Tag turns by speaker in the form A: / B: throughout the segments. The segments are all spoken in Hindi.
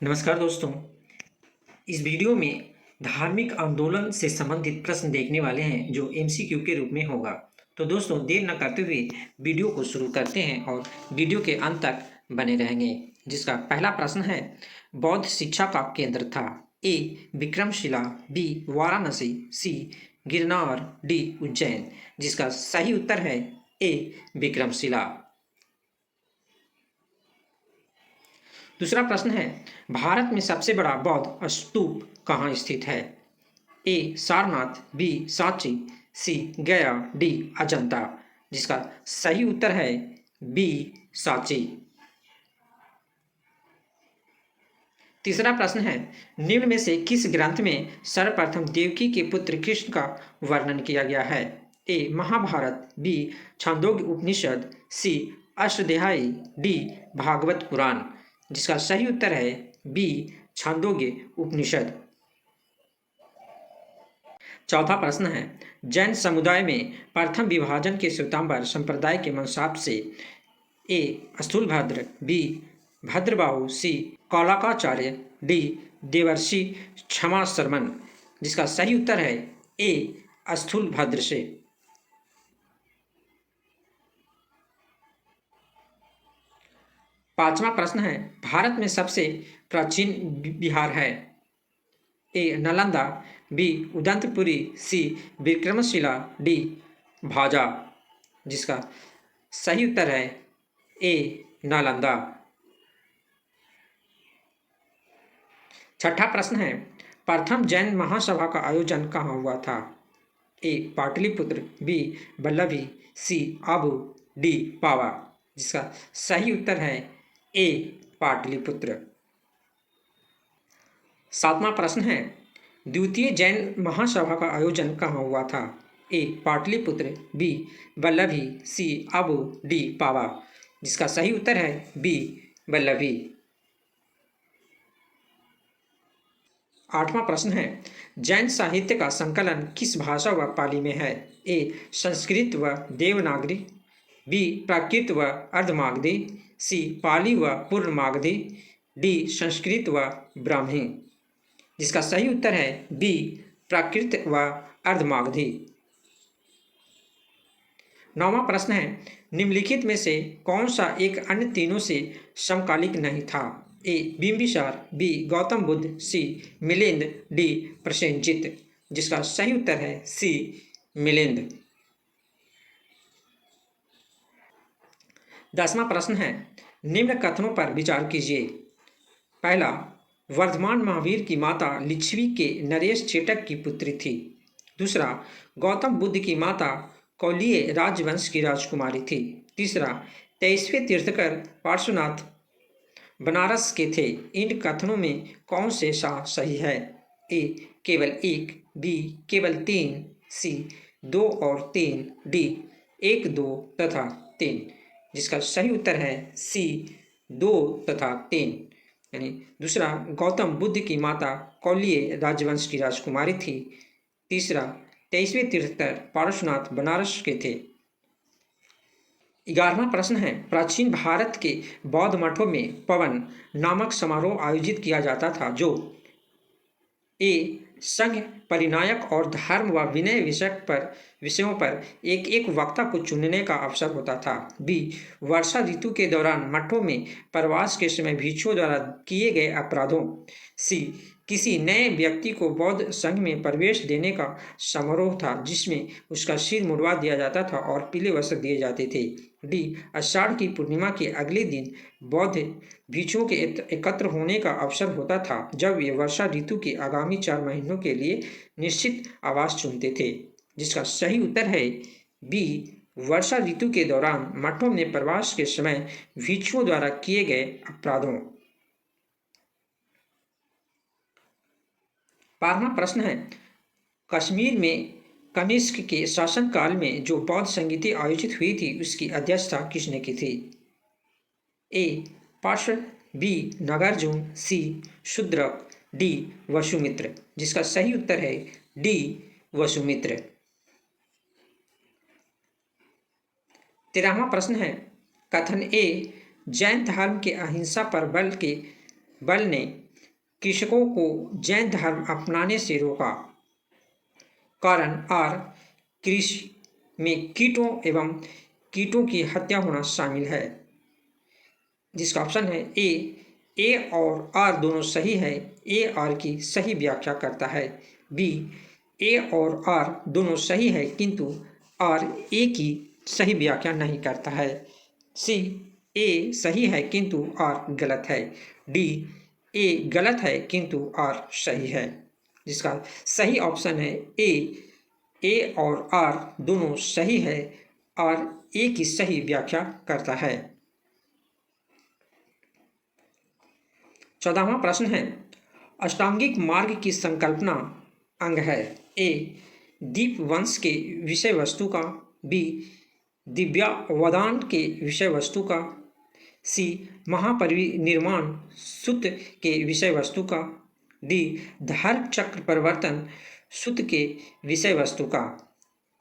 A: नमस्कार दोस्तों। इस वीडियो में धार्मिक आंदोलन से संबंधित प्रश्न देखने वाले हैं जो एमसीक्यू के रूप में होगा। तो दोस्तों देर न करते हुए वीडियो को शुरू करते हैं और वीडियो के अंत तक बने रहेंगे। जिसका पहला प्रश्न है, बौद्ध शिक्षा का केंद्र था ए विक्रमशिला, बी वाराणसी, सी गिरनार, डी उज्जैन। जिसका सही उत्तर है ए विक्रमशिला। दूसरा प्रश्न है, भारत में सबसे बड़ा बौद्ध स्तूप कहाँ स्थित है? ए सारनाथ, बी सांची, सी गया, डी अजंता। जिसका सही उत्तर है बी सांची। तीसरा प्रश्न है, निम्न में से किस ग्रंथ में सर्वप्रथम देवकी के पुत्र कृष्ण का वर्णन किया गया है? ए महाभारत, बी छांदोग्य उपनिषद, सी अष्टाध्यायी, डी भागवत पुराण। जिसका सही उत्तर है बी छांदोग्य उपनिषद। चौथा प्रश्न है, जैन समुदाय में प्रथम विभाजन के श्वेतांबर संप्रदाय के वंशावळ से ए स्थूलभद्र, बी भद्रबाहु, सी कौलाकाचार्य, डी देवर्षि क्षमा शर्मन। जिसका सही उत्तर है ए स्थूलभद्र से। पांचवा प्रश्न है, भारत में सबसे प्राचीन विहार है? ए नालंदा, बी उदंतपुरी, सी विक्रमशिला, डी भाजा। जिसका सही उत्तर है ए नालंदा। छठा प्रश्न है, प्रथम जैन महासभा का आयोजन कहाँ हुआ था? ए पाटलिपुत्र, बी वल्लभी, सी आबू, डी पावा। जिसका सही उत्तर है ए पाटलिपुत्र। सातवां प्रश्न है, द्वितीय जैन महासभा का आयोजन कहाँ हुआ था? ए पाटलिपुत्र, बी वल्लभी, सी आबू, डी पावा। जिसका सही उत्तर है बी वल्लभी। आठवां प्रश्न है, जैन साहित्य का संकलन किस भाषा व पाली में है? ए संस्कृत व देवनागरी, बी प्राकृत व अर्धमागधी, सी पाली व पूर्णमागधी, डी संस्कृत व ब्राह्मी। जिसका सही उत्तर है बी प्राकृत व अर्धमागधी। नौवां प्रश्न है, निम्नलिखित में से कौन सा एक अन्य तीनों से समकालिक नहीं था? ए बिंबिसार, बी गौतम बुद्ध, सी मिलिंद, डी प्रसेनजित। जिसका सही उत्तर है सी मिलिंद। 10वां प्रश्न है, निम्न कथनों पर विचार कीजिए। पहला, वर्धमान महावीर की माता लिच्छवी के नरेश चेटक की पुत्री थी। दूसरा, गौतम बुद्ध की माता कौलिय राजवंश की राजकुमारी थी। तीसरा, 23वें तीर्थकर पार्श्वनाथ बनारस के थे। इन कथनों में कौन से सा सही है? ए केवल 1, बी केवल 3, सी 2 और 3, डी 1, 2 तथा 3। जिसका सही उत्तर है सी 2 तथा 3। यानी दूसरा, गौतम बुद्ध की माता कौलिय राजवंश की राजकुमारी थी। तीसरा, 23वें तीर्थकर पार्श्वनाथ बनारस के थे। 11वां प्रश्न है, प्राचीन भारत के बौद्ध मठों में पवन नामक समारोह आयोजित किया जाता था जो ए संघ परिनायक और धर्म व विनय विषयों पर एक एक वक्ता को चुनने का अवसर होता था। बी वर्षा ऋतु के दौरान मठों में प्रवास के समय भिक्षुओं द्वारा किए गए अपराधों। सी किसी नए व्यक्ति को बौद्ध संघ में प्रवेश देने का समारोह था जिसमें उसका सिर मुड़वा दिया जाता था और पीले वस्त्र दिए जाते थे। डी आषाढ़ की पूर्णिमा के अगले दिन बौद्ध भिक्षुओं के एकत्र होने का अवसर होता था जब वे वर्षा ऋतु के आगामी 4 महीनों के लिए निश्चित आवास चुनते थे। जिसका सही उत्तर है बी वर्षा ऋतु के दौरान मठों में प्रवास के समय भिक्षुओं द्वारा किए गए अपराधों। 12वां प्रश्न है, कश्मीर में कनिष्क के शासनकाल में जो बौद्ध संगीति आयोजित हुई थी उसकी अध्यक्षता किसने की थी? ए पार्श्व, बी नागार्जुन, सी शूद्रक, डी वसुमित्र। जिसका सही उत्तर है डी वसुमित्र। 13वां प्रश्न है, कथन ए जैन धर्म के अहिंसा पर बल ने कृषकों को जैन धर्म अपनाने से रोका? कारण आर, कृषि में कीटों एवं कीटों की हत्या होना शामिल है, जिसका ऑप्शन है ए और आर दोनों सही है, ए आर की सही व्याख्या करता है। बी, ए और आर दोनों सही है किंतु आर ए की सही व्याख्या नहीं करता है। सी, ए सही है किंतु आर गलत है। डी, ए गलत है किंतु आर सही है। जिसका सही ऑप्शन है ए और आर दोनों सही है, आर ए की सही व्याख्या करता है। 14वां प्रश्न है, अष्टांगिक मार्ग की संकल्पना अंग है? ए, दीप वंश के विषय वस्तु का। बी, दिव्यावदान के विषय वस्तु का। सी, महापरिनिर्वाण सूत के विषय वस्तु का। डी, धर्म चक्र परिवर्तन सूत के विषय वस्तु का।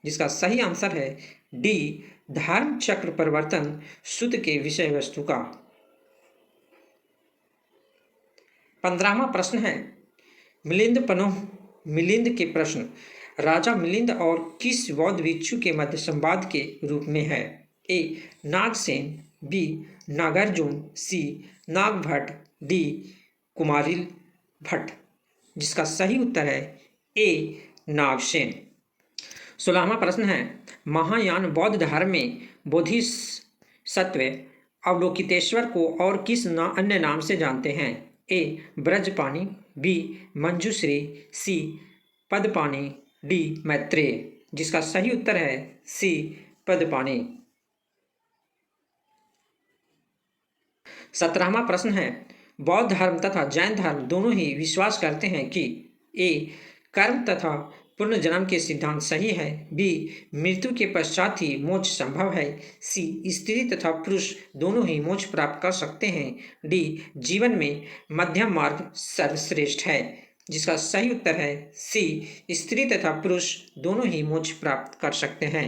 A: जिसका सही आंसर है डी, धर्म चक्र परिवर्तन सूत के विषय वस्तु का। 15वां प्रश्न है, मिलिंद पनोह मिलिंद के प्रश्न राजा मिलिंद और किस बौद्ध भिक्षु के मध्य संवाद के रूप में है? ए, नागसेन। बी, नागार्जुन। सी, नागभट्ट। डी, कुमारिल भट्ट। जिसका सही उत्तर है ए, नागसेन। 16वां प्रश्न है, महायान बौद्ध धर्म में बोधिसत्व अवलोकितेश्वर को और किस अन्य नाम से जानते हैं? ए, ब्रजपानी। बी, मंजूश्री। सी, पदपानी। डी, मैत्रेय। जिसका सही उत्तर है सी, पदपानी। 17वां प्रश्न है, बौद्ध धर्म तथा जैन धर्म दोनों ही विश्वास करते हैं कि ए, कर्म तथा पुनर्जन्म के सिद्धांत सही है। बी, मृत्यु के पश्चात ही मोक्ष संभव है। सी, स्त्री तथा पुरुष दोनों ही मोक्ष प्राप्त कर सकते हैं। डी, जीवन में मध्यम मार्ग सर्वश्रेष्ठ है। जिसका सही उत्तर है सी, स्त्री तथा पुरुष दोनों ही मोक्ष प्राप्त कर सकते हैं।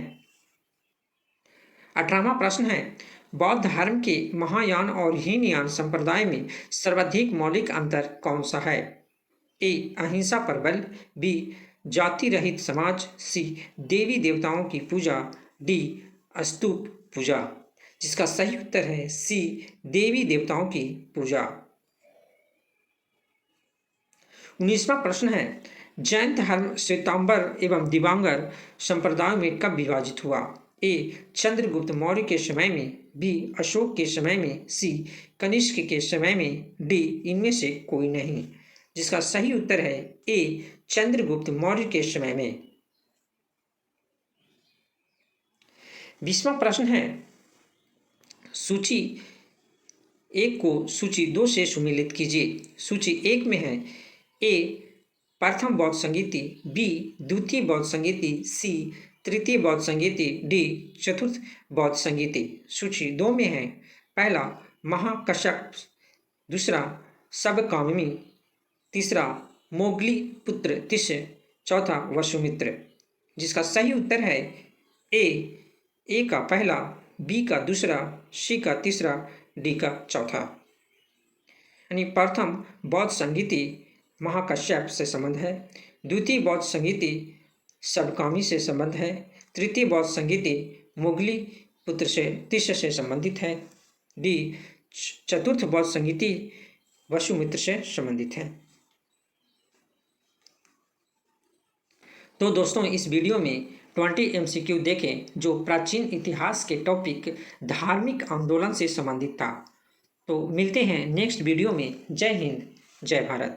A: 18वां प्रश्न है, बौद्ध धर्म के महायान और हीनयान संप्रदाय में सर्वाधिक मौलिक अंतर कौन सा है? ए, अहिंसा पर बल। बी, जाति रहित समाज। सी, देवी देवताओं की पूजा। डी, स्तूप पूजा। जिसका सही उत्तर है सी, देवी देवताओं की पूजा। 19वां प्रश्न है, जैन धर्म श्वेतांबर एवं दिवांगर संप्रदायों में कब विभाजित हुआ? ए, चंद्रगुप्त मौर्य के समय में। बी, अशोक के समय में। सी, कनिष्क के समय में। डी, इनमें से कोई नहीं। जिसका सही उत्तर है ए, चंद्रगुप्त मौर्य के समय में। 20वां प्रश्न है, सूची 1 को सूची 2 से सुमेलित कीजिए। सूची 1 में है ए, प्रथम बौद्ध संगीति। बी, द्वितीय बौद्ध संगीति। सी, तृतीय बौद्ध संगीति। डी, चतुर्थ बौद्ध संगीति। सूची 2 में है पहला महाकश्यप, दूसरा सबकामिनी, तीसरा मोगली पुत्र तिष्य, चौथा वसुमित्र। जिसका सही उत्तर है ए का पहला, बी का दूसरा, सी का तीसरा, डी का चौथा। यानी प्रथम बौद्ध संगीति महाकश्यप से संबंध है, द्वितीय बौद्ध संगीति सबकामी से संबंध है, तृतीय बौद्ध संगीति मोगली पुत्र से तिष्य से संबंधित है, डी, चतुर्थ बौद्ध संगीति वसुमित्र से संबंधित है। तो दोस्तों, इस वीडियो में 20 MCQ देखें जो प्राचीन इतिहास के टॉपिक धार्मिक आंदोलन से संबंधित था। तो मिलते हैं नेक्स्ट वीडियो में। जय हिंद, जय भारत।